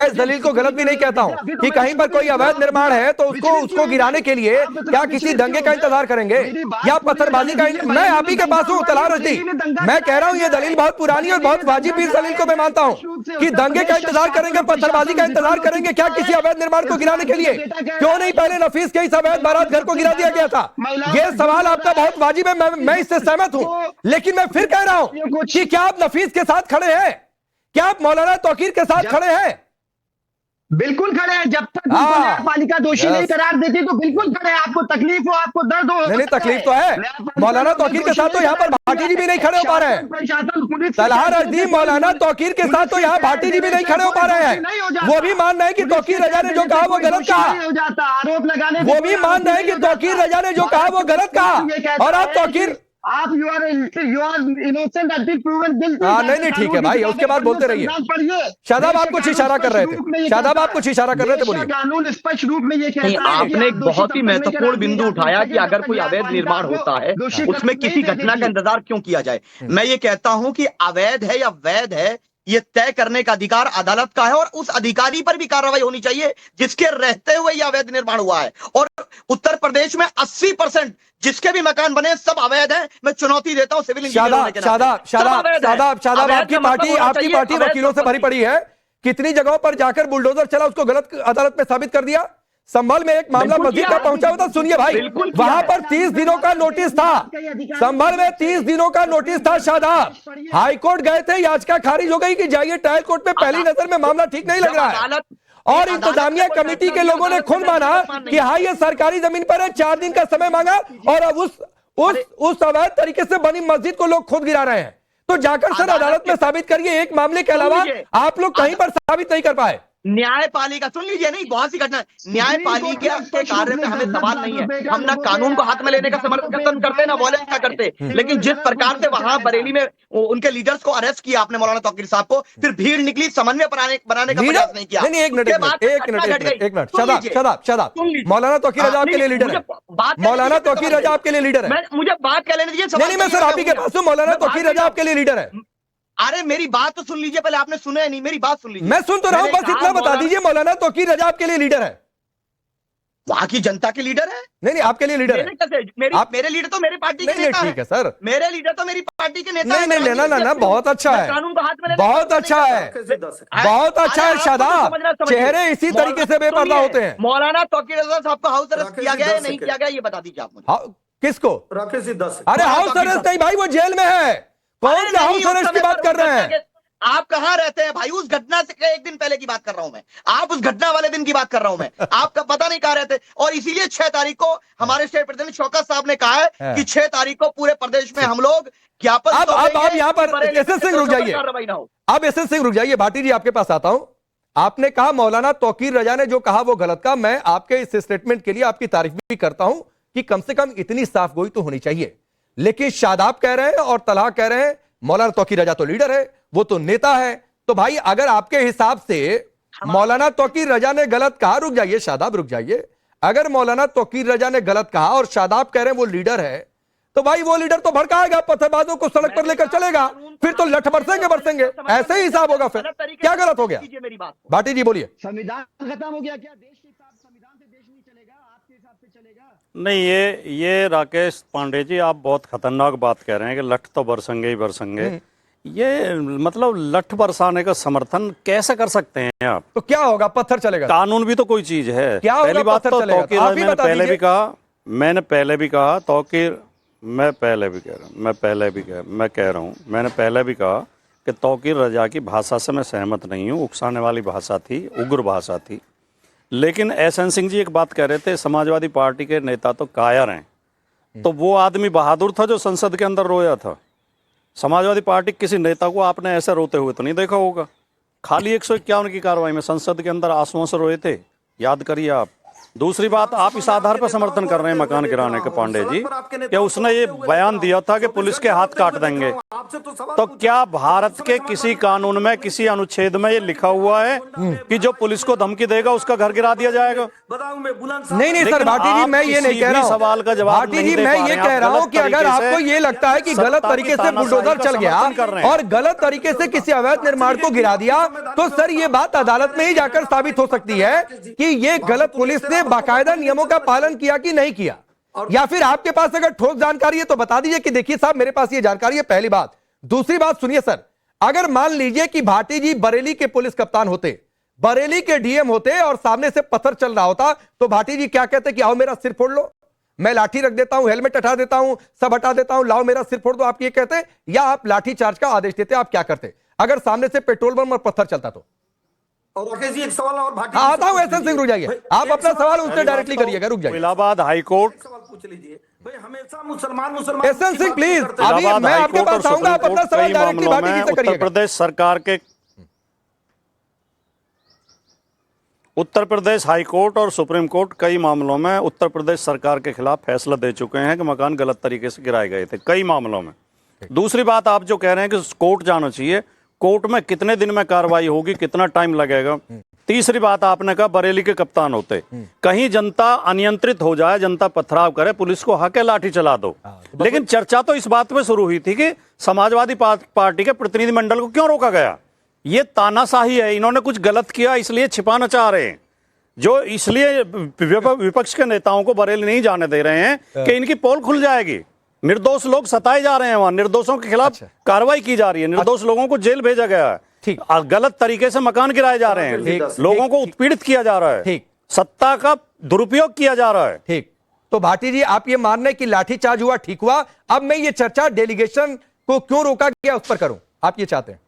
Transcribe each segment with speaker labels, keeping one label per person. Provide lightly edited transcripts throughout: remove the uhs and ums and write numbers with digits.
Speaker 1: इस दलील को गलत भी नहीं कहता हूं कि कहीं पर कोई अवैध निर्माण है तो उसको गिराने के लिए क्या किसी दंगे का इंतजार करेंगे या पत्थरबाजी का? मैं आप ही के पास हूं तलार रश्दी, मैं कह रहा हूं ये दलील बहुत पुरानी और बहुत वाजिब भी दलील को मैं मानता हूं कि दंगे का इंतजार करेंगे, पत्थरबाजी का इंतजार करेंगे क्या किसी अवैध निर्माण को गिराने के लिए? क्यों नहीं पहले नफीस के इस अवैध बारात घर को गिरा दिया गया था? यह सवाल आपका बहुत वाजिब है, मैं इससे सहमत हूं, लेकिन मैं फिर कह रहा हूं कि क्या आप नफीस के साथ खड़े हैं? क्या आप मौलाना तौकीर के साथ खड़े हैं?
Speaker 2: बिल्कुल खड़े हैं। जब तक न्यायपालिका दोषी नहीं करार देती तो बिल्कुल खड़े हैं। आपको तकलीफ हो, आपको दर्द हो,
Speaker 1: नहीं तकलीफ तो है। मौलाना तौकीर के साथ तो यहाँ पर भाटी जी भी नहीं खड़े हो पा रहे हैं। तलार रश्दी मौलाना तौकीर के साथ तो यहाँ भाटी जी भी नहीं खड़े हो पा रहे हैं। वो भी मान रहे हैं कि तौकीर रजा ने जो कहा वो गलत कहा,
Speaker 2: आरोप लगाने
Speaker 1: वो भी मान रहे हैं कि तौकीर रजा ने जो कहा वो गलत कहा, और आप तौकीर
Speaker 2: आप you are innocent until proven guilty.
Speaker 1: नहीं ठीक है भाई, उसके बाद बोलते रहिए। शादाब आप कुछ इशारा कर रहे थे, शादाब आप कुछ इशारा कर रहे थे, बोलिए।
Speaker 2: कानून स्पष्ट रूप में ये कहता है।
Speaker 3: आपने एक बहुत ही महत्वपूर्ण बिंदु उठाया कि अगर कोई अवैध निर्माण होता है उसमें किसी घटना का इंतजार क्यों किया जाए। मैं ये कहता हूं कि अवैध है या वैध है ये तय करने का अधिकार अदालत का है, और उस अधिकारी पर भी कार्रवाई होनी चाहिए जिसके रहते हुए यह अवैध निर्माण हुआ है। और उत्तर प्रदेश में 80% जिसके भी मकान बने सब अवैध हैं। मैं चुनौती देता हूं सिविल इंजीनियर।
Speaker 1: शादाब आपकी पार्टी वकीलों से भरी पड़ी है, कितनी जगहों पर जाकर बुलडोजर चला उसको गलत अदालत में साबित कर दिया। संभल में एक मामला मस्जिद का पहुंचा हुआ था, सुनिए भाई, वहां पर 30 दिनों का नोटिस था। संभल में 30 दिनों का नोटिस था। शादाब हाईकोर्ट गए थे, याचिका खारिज हो गई कि जाइए ट्रायल कोर्ट में, पहली नजर में मामला ठीक नहीं लग रहा है, और इंतजामिया कमेटी के लोगों ने खुद माना कि हाँ ये सरकारी जमीन पर है, 4 दिन का समय मांगा, और अब उस अवैध तरीके से बनी मस्जिद को लोग खुद गिरा रहे हैं। तो जाकर सर अदालत में साबित करिए। एक मामले के अलावा आप लोग कहीं पर साबित नहीं कर पाए।
Speaker 3: न्यायपालिका सुन लीजिए, नहीं बहुत सी घटना, न्यायपालिका के कार्य में हमें सवाल नहीं है। हम ना कानून को हाथ में लेने का समर्थन करते ना वॉयलेंस का करते, लेकिन जिस प्रकार से वहां बरेली में उनके लीडर्स को अरेस्ट किया आपने मौलाना तौकीर साहब को, फिर भीड़ निकली, समन्वय बनाने का प्रयास नहीं किया।
Speaker 1: नहीं, एक मिनट शादाब मौलाना तौकीर रजा आपके लिए लीडर है। मौलाना तौकीर रजा आपके लिए लीडर है।
Speaker 3: मुझे बात कर लेने दीजिए।
Speaker 1: नहीं मैं सर आप ही के पास हूं। मौलाना तौकीर रजा आपके लिए लीडर है।
Speaker 3: अरे मेरी बात तो सुन लीजिए पहले, आपने सुना है नहीं, मेरी बात सुन लीजिए।
Speaker 1: मैं सुन तो रहा हूं, बस इतना बता दीजिए मौलाना तौकीर रजा आपके लिए लीडर है।
Speaker 3: वहां की जनता के लीडर है।
Speaker 1: नहीं आपके लिए लीडर है।
Speaker 3: मेरे लीडर तो मेरी पार्टी के नेता है।
Speaker 1: ठीक है सर,
Speaker 3: मेरे लीडर तो मेरी पार्टी के नेता।
Speaker 1: नहीं लेना ना, बहुत अच्छा है,
Speaker 3: कानून को हाथ में
Speaker 1: बहुत अच्छा है, बहुत अच्छा है। शादाब चेहरे इसी तरीके से बेपर्दा होते हैं।
Speaker 3: मौलाना तौकीर रजा साहब को हाउस अरेस्ट किया गया है नहीं किया गया, ये बता दीजिए आप मुझे।
Speaker 1: किसको? अरे हाउस अरेस्ट नहीं भाई, वो जेल में है। कौन सा हाउस अरेस्ट की बात कर रहे हैं
Speaker 3: आप? कहां रहते हैं भाई? उस घटना से एक दिन पहले की बात कर रहा हूं मैं, आप उस घटना वाले दिन की बात कर रहा हूं मैं। आपका पता नहीं कहां रहते। और इसीलिए 6 तारीख को हमारे स्टेट प्रेसिडेंट शौकत साहब ने कहा है कि 6 तारीख को पूरे प्रदेश में हम लोग ज्ञापन।
Speaker 1: आप यहाँ पर एसएस सिंह रुक जाइए, अब एसएस सिंह रुक जाइए। भाटी जी आपके पास आता हूं। आपने कहा मौलाना तौकीर रजा ने जो कहा वो गलत कहा। मैं आपके इस स्टेटमेंट के लिए आपकी तारीफ भी करता हूं कि कम से कम इतनी साफ गोई तो होनी चाहिए। लेकिन शादाब कह रहे हैं और तलहा कह रहे हैं मौलाना तौकीर रजा तो लीडर है, वो तो नेता है। तो भाई अगर आपके हिसाब से मौलाना तौकीर रजा ने गलत कहा, रुक जाइए शादाब रुक जाइए, अगर मौलाना तौकीर रजा ने गलत कहा और शादाब कह रहे हैं वो लीडर है, तो भाई वो लीडर तो भड़काएगा, पत्थरबाजों को सड़क पर लेकर चलेगा, फिर तो लठ बरसेंगे। ऐसे ही हिसाब होगा। फिर क्या गलत हो गया? भाटी जी बोलिए।
Speaker 2: संविधान खत्म हो गया क्या? देश के हिसाब संविधान से देश नहीं चलेगा, आपके हिसाब से चलेगा?
Speaker 4: नहीं, ये राकेश पांडे जी आप बहुत खतरनाक बात कह रहे हैं कि लठ तो बरसेंगे ही बरसेंगे। ये मतलब लठ बरसाने का समर्थन कैसे कर सकते हैं आप?
Speaker 1: तो क्या होगा? पत्थर चलेगा।
Speaker 4: कानून भी तो कोई चीज है।
Speaker 1: पहली बात तो
Speaker 4: तौकीर, मैंने पहले भी कहा तौकीर, मैं पहले भी कह रहा हूँ मैंने पहले भी कहा कि तौकीर रजा की भाषा से मैं सहमत नहीं हूँ। उकसाने वाली भाषा थी, उग्र भाषा थी। लेकिन एसएन सिंह जी एक बात कह रहे थे, समाजवादी पार्टी के नेता तो कायर हैं। तो वो आदमी बहादुर था जो संसद के अंदर रोया था। समाजवादी पार्टी किसी नेता को आपने ऐसे रोते हुए तो नहीं देखा होगा। खाली 151 की कार्रवाई में संसद के अंदर आंसुओं से रोए थे, याद करिए आप। दूसरी बात, आप इस आधार पर समर्थन कर रहे हैं मकान गिराने के पांडे जी कि उसने ये बयान दिया था कि पुलिस के हाथ काट देंगे, तो क्या भारत के किसी कानून में किसी अनुच्छेद में ये लिखा हुआ है कि जो पुलिस को धमकी देगा उसका घर गिरा दिया जाएगा?
Speaker 1: नहीं सर भाटी जी, मैं ये नहीं कह रहा हूँ
Speaker 4: सवाल का जवाब
Speaker 1: भाटी जी, मैं ये कह रहा हूँ कि अगर आपको ये लगता है कि गलत तरीके से बुलडोजर चल गया और गलत तरीके से किसी अवैध निर्माण को गिरा दिया, तो सर ये बात अदालत में ही जाकर साबित हो सकती है कि ये गलत पुलिस ने बाकायदा नियमों का पालन किया कि नहीं किया। या फिर आपके पास अगर ठोस जानकारी है तो बता दीजिए कि देखिए साहब मेरे पास ये जानकारी है, पहली बात। दूसरी बात सुनिए सर, अगर मान लीजिए कि भाटी जी बरेली के पुलिस कप्तान होते, बरेली के डीएम होते और सामने से पत्थर चल रहा होता, तो भाटी जी क्या कहते कि आओ मेरा सिर फोड़ लो, मैं लाठी रख देता हूं, हेलमेट हटा देता हूं, सब हटा देता हूं, लाओ मेरा सिर फोड़ दो, आप ये कहते? या आप लाठी चार्ज का आदेश देते? आप क्या करते अगर सामने से पेट्रोल बम और पत्थर चलता तो?
Speaker 5: और राकेश जी एक सवाल और भाटी
Speaker 1: आता हूं एहसन सिंह, रुक जाइए, आप अपना सवाल उससे डायरेक्टली करिएगा, रुक जाइए।
Speaker 4: इलाहाबाद हाईकोर्ट
Speaker 5: सवाल पूछ लीजिए भाई, हमेशा मुसलमान
Speaker 1: एहसन सिंह प्लीज, अभी मैं आपके पास आऊंगा, आप अपना सवाल डायरेक्टली भाटी जी से करिएगा।
Speaker 4: उत्तर प्रदेश हाई कोर्ट और सुप्रीम कोर्ट कई मामलों में उत्तर प्रदेश सरकार के खिलाफ फैसला दे चुके हैं कि मकान गलत तरीके से गिराए गए थे, कई मामलों में। दूसरी बात, आप जो कह रहे हैं कि कोर्ट जाना चाहिए, कोर्ट में कितने दिन में कार्रवाई होगी, कितना टाइम लगेगा? तीसरी बात, आपने कहा बरेली के कप्तान होते, कहीं जनता अनियंत्रित हो जाए, जनता पथराव करे, पुलिस को हक लाठी चला दो। लेकिन चर्चा तो इस बात पे शुरू हुई थी कि समाजवादी पार्टी के प्रतिनिधि मंडल को क्यों रोका गया? ये तानाशाही है, इन्होंने कुछ गलत किया इसलिए छिपाना चाह रहे हैं, जो इसलिए विपक्ष के नेताओं को बरेली नहीं जाने दे रहे हैं कि इनकी पोल खुल जाएगी। निर्दोष लोग सताए जा रहे हैं, वहां निर्दोषों के खिलाफ कार्रवाई की जा रही है, निर्दोष लोगों को जेल भेजा गया है,
Speaker 1: ठीक,
Speaker 4: गलत तरीके से मकान गिराए जा रहे हैं, लोगों को उत्पीड़ित किया जा रहा है, ठीक, सत्ता का दुरुपयोग किया जा रहा है।
Speaker 1: ठीक, तो भाटी जी आप ये मान रहे कि लाठीचार्ज हुआ, ठीक हुआ, अब मैं ये चर्चा डेलीगेशन को क्यों रोका गया उस पर करूं, आप ये चाहते हैं?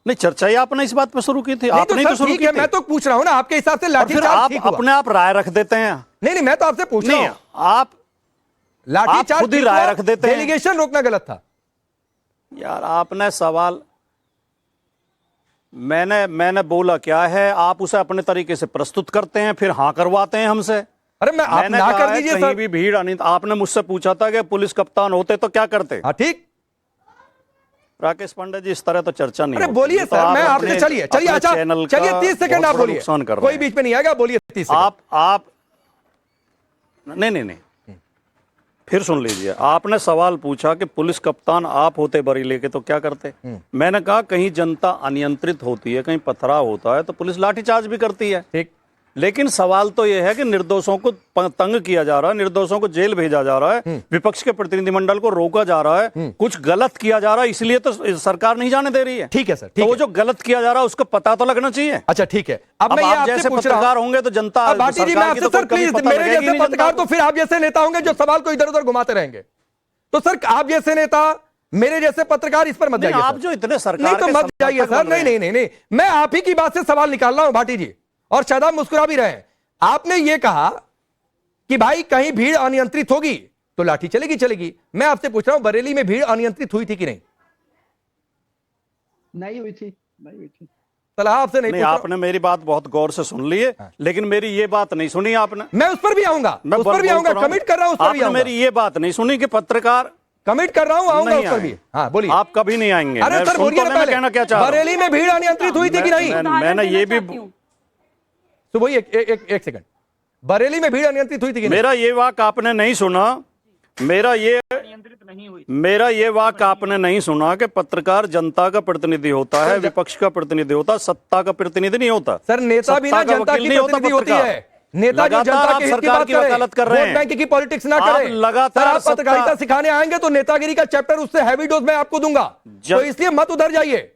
Speaker 4: नहीं, चर्चा ही आपने इस बात पर शुरू की थी, आपने तो शुरू की थी।
Speaker 1: मैं तो पूछ रहा हूं ना, आपके हिसाब से लाठीचार्ज ठीक हुआ?
Speaker 4: अपने आप राय रख देते हैं।
Speaker 1: नहीं मैं तो आपसे पूछ रहा हूं,
Speaker 4: आप
Speaker 1: लाठीचार्ज
Speaker 4: खुद ही राय रख देते हैं,
Speaker 1: डेलीगेशन रोकना गलत था।
Speaker 4: यार आपने सवाल, मैंने बोला क्या है, आप उसे अपने तरीके से प्रस्तुत करते हैं, फिर हाँ करवाते हैं हमसे।
Speaker 1: अरे आप ना कर दीजिए
Speaker 4: कहीं भी भीड़ नहीं। आपने मुझसे पूछा था कि पुलिस कप्तान होते तो क्या करते?
Speaker 1: हाँ ठीक,
Speaker 4: राकेश पांडे जी, इस तरह तो चर्चा नहीं।
Speaker 1: अरे बोलिए सर, मैं आपसे चलिए अच्छा चलिए 30 सेकंड आप बोलिए, कोई बीच में नहीं आएगा, बोलिए 30 सेकंड।
Speaker 4: आप नहीं फिर सुन लीजिए, आपने सवाल पूछा कि पुलिस कप्तान आप होते बरेली के तो क्या करते? मैंने कहा कहीं जनता अनियंत्रित होती है, कहीं पथराव होता है तो पुलिस लाठीचार्ज भी करती है, ठीक। लेकिन सवाल तो यह है कि निर्दोषों को तंग किया जा रहा है, निर्दोषों को जेल भेजा जा रहा है, विपक्ष के प्रतिनिधिमंडल को रोका जा रहा है, कुछ गलत किया जा रहा है, इसलिए तो सरकार नहीं जाने दे रही है।
Speaker 1: ठीक है सर,
Speaker 4: तो वो जो गलत किया जा रहा है उसको पता तो लगना चाहिए।
Speaker 1: अच्छा ठीक है, अब मैं ये आपसे पूछ रहा हूं,
Speaker 4: पत्रकार होंगे तो जनता,
Speaker 1: भाटी जी मैं आपसे सर प्लीज, मेरे जैसे पत्रकार तो फिर आप जैसे नेता होंगे जो सवाल को इधर उधर घुमाते रहेंगे, तो सर आप जैसे नेता, मेरे जैसे पत्रकार इस पर मत जाइए।
Speaker 4: आप जो इतने सरकार
Speaker 1: नहीं तो मत जाइए सर, नहीं, मैं आप ही की बात से सवाल निकाल रहा हूं भाटी जी, और शायद आप मुस्कुरा भी रहे हैं। आपने ये कहा कि भाई कहीं भीड़ अनियंत्रित होगी तो लाठी चलेगी। मैं आपसे पूछ रहा हूं बरेली में भीड़ अनियंत्रित हुई थी कि नहीं?
Speaker 2: नहीं हुई थी।
Speaker 1: सलाह आपसे नहीं,
Speaker 4: आपने मेरी बात बहुत गौर से सुन ली है, लेकिन मेरी ये बात नहीं सुनी आपने।
Speaker 1: मैं उस पर भी आऊंगा, कमिट कर रहा हूं, उस पर भी आऊंगा।
Speaker 4: मेरी ये बात नहीं सुनी कि पत्रकार,
Speaker 1: कमिट कर रहा हूं, आऊंगा उस पर भी। हाँ बोलिए।
Speaker 4: आप कभी नहीं आएंगे।
Speaker 1: अरे सर बोलिए ना, कहना क्या चाह रहे हैं? बरेली में भीड़ अनियंत्रित हुई थी कि नहीं?
Speaker 4: मैंने ये भी
Speaker 1: तो वही एक सेकंड, बरेली में भीड़ अनियंत्रित हुई थी कि नहीं?
Speaker 4: मेरा ये वाक आपने नहीं सुना, मेरा ये वाक आपने नहीं सुना कि पत्रकार जनता का प्रतिनिधि होता है, विपक्ष का प्रतिनिधि होता है, सत्ता का प्रतिनिधि नहीं होता।
Speaker 1: सर नेता भी ना जनता की प्रतिनिधि होती है, नेता जो जनता के हित की बात
Speaker 4: वकालत कर रहे हैं,
Speaker 1: वोट बैंक की पॉलिटिक्स ना करें।
Speaker 4: लगातार
Speaker 1: आप पत्रकारिता सिखाने आएंगे तो नेतागिरी का चैप्टर उससे हैवी डोज में आपको दूंगा, तो इसलिए मत उधर जाइए।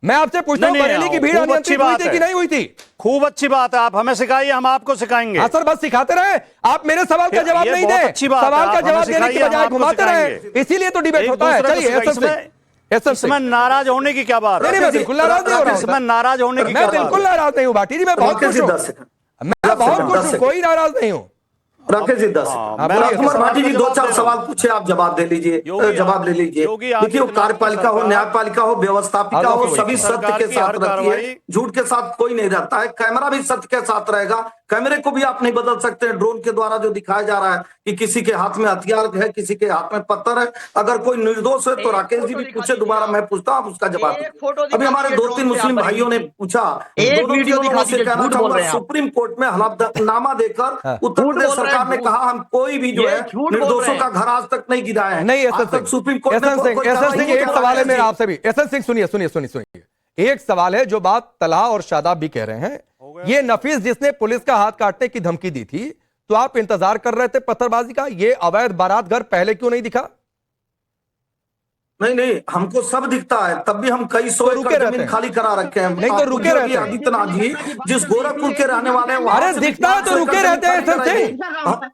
Speaker 1: मैं आपसे पूछता हूं बरेली की भीड़ अनियंत्रित हुई थी कि नहीं हुई थी?
Speaker 4: खूब अच्छी बात है, आप हमें सिखाइए, हम आपको सिखाएंगे।
Speaker 1: हाँ सर, बस सिखाते रहे, आप मेरे सवाल का जवाब नहीं दे, सवाल का जवाब देने की बजाय घुमाते रहे, इसीलिए तो डिबेट होता है। चलिए
Speaker 4: इसमें नाराज होने की क्या बात है?
Speaker 1: नहीं, मैं बिल्कुल नाराज नहीं हो रहा हूं।
Speaker 4: इसमें नाराज होने की
Speaker 1: मैं बिल्कुल नाराज नहीं हूं भाटी जी, मैं बहुत खुश हूं, मैं बहुत खुश हूं, कोई नाराज नहीं हूं।
Speaker 5: राकेश जी 10
Speaker 4: हाँ,
Speaker 5: राजकुमार भाटी जी 2-4
Speaker 2: जवाब
Speaker 5: सवाल पूछे, आप जवाब दे लीजिए, जवाब ले लीजिए।
Speaker 4: योगी
Speaker 5: देखिए, वो
Speaker 4: आदित्यनाथ
Speaker 5: कार्यपालिका हो,
Speaker 4: सरकार-
Speaker 5: न्यायपालिका हो, व्यवस्थापिका
Speaker 1: आजाद
Speaker 5: हो,
Speaker 1: हो
Speaker 5: सभी
Speaker 1: गई।
Speaker 5: सत्य
Speaker 4: सरकार
Speaker 5: के
Speaker 4: की
Speaker 5: साथ
Speaker 4: हर
Speaker 5: रहती है,
Speaker 4: कार्रवाई-
Speaker 5: झूठ के साथ कोई नहीं रहता है। कैमरा भी सत्य के साथ रहेगा, कैमरे को भी आप नहीं बदल सकते हैं। ड्रोन के द्वारा जो दिखाया जा रहा है कि किसी के हाथ में हथियार है, किसी के हाथ में पत्थर है, अगर कोई निर्दोष है तो राकेश जी भी पूछे, दोबारा मैं पूछता हूँ, आप उसका जवाब दीजिए। अभी हमारे 2-3 मुस्लिम भाइयों ने पूछा,
Speaker 3: एक
Speaker 5: दोनों
Speaker 3: वीडियो
Speaker 5: लोगों
Speaker 3: दिखा
Speaker 5: से
Speaker 3: दीजिए,
Speaker 5: कहना
Speaker 3: झूठ बोल
Speaker 5: चाहूंगा,
Speaker 3: रहे हैं आप।
Speaker 5: सुप्रीम कोर्ट में हलफनामा देकर उत्तर
Speaker 3: झूठ
Speaker 5: प्रदेश
Speaker 3: बोल रहे हैं,
Speaker 5: सरकार ने
Speaker 3: झूठ।
Speaker 5: कहा हम कोई भी जो
Speaker 3: ये
Speaker 5: है
Speaker 3: झूठ बोल रहे
Speaker 5: निर्दोषों
Speaker 3: हैं।
Speaker 5: का घर आज तक नहीं गिराया है।
Speaker 1: नहीं
Speaker 5: आज तक सुप्रीम कोर्ट ने
Speaker 1: एसएन सिंह
Speaker 5: कोई कार्रवाई नहीं
Speaker 1: एक
Speaker 5: करा
Speaker 1: सवाल है
Speaker 5: है
Speaker 1: मेरा
Speaker 5: जी।
Speaker 1: आपसे भी। एसएन सिंह सुनिए सुनिए सुनिए सुनिए, एक सवाल है जो बात तलहा और शादाब भी कह रहे हैं, ये नफीस जिसने पुलिस का हाथ काटने की धमकी दी थी, तो आप इंतजार कर रहे थे पत्थरबाजी का, ये अवैध बारात घर पहले क्यों नहीं दिखा?
Speaker 5: नहीं, हमको सब दिखता है, तब भी हम कई सौ
Speaker 1: रुके
Speaker 5: एकड़
Speaker 1: रहते
Speaker 5: जमीन
Speaker 1: हैं।
Speaker 5: खाली करा रखे हैं।
Speaker 1: नहीं तो
Speaker 5: आप
Speaker 1: रुके
Speaker 5: पूछिए
Speaker 1: रहते
Speaker 5: कि
Speaker 1: हैं।
Speaker 5: आदित्यनाथ जी जिस गोरखपुर के रहने वाले हैं, वहां
Speaker 1: अरे
Speaker 5: से भी
Speaker 1: दिखता है तो
Speaker 5: 500
Speaker 1: रुके
Speaker 5: एकड़
Speaker 1: रहते हैं
Speaker 5: जमीन
Speaker 1: एसएन
Speaker 5: खाली
Speaker 1: सिंह।
Speaker 5: कराएंगे।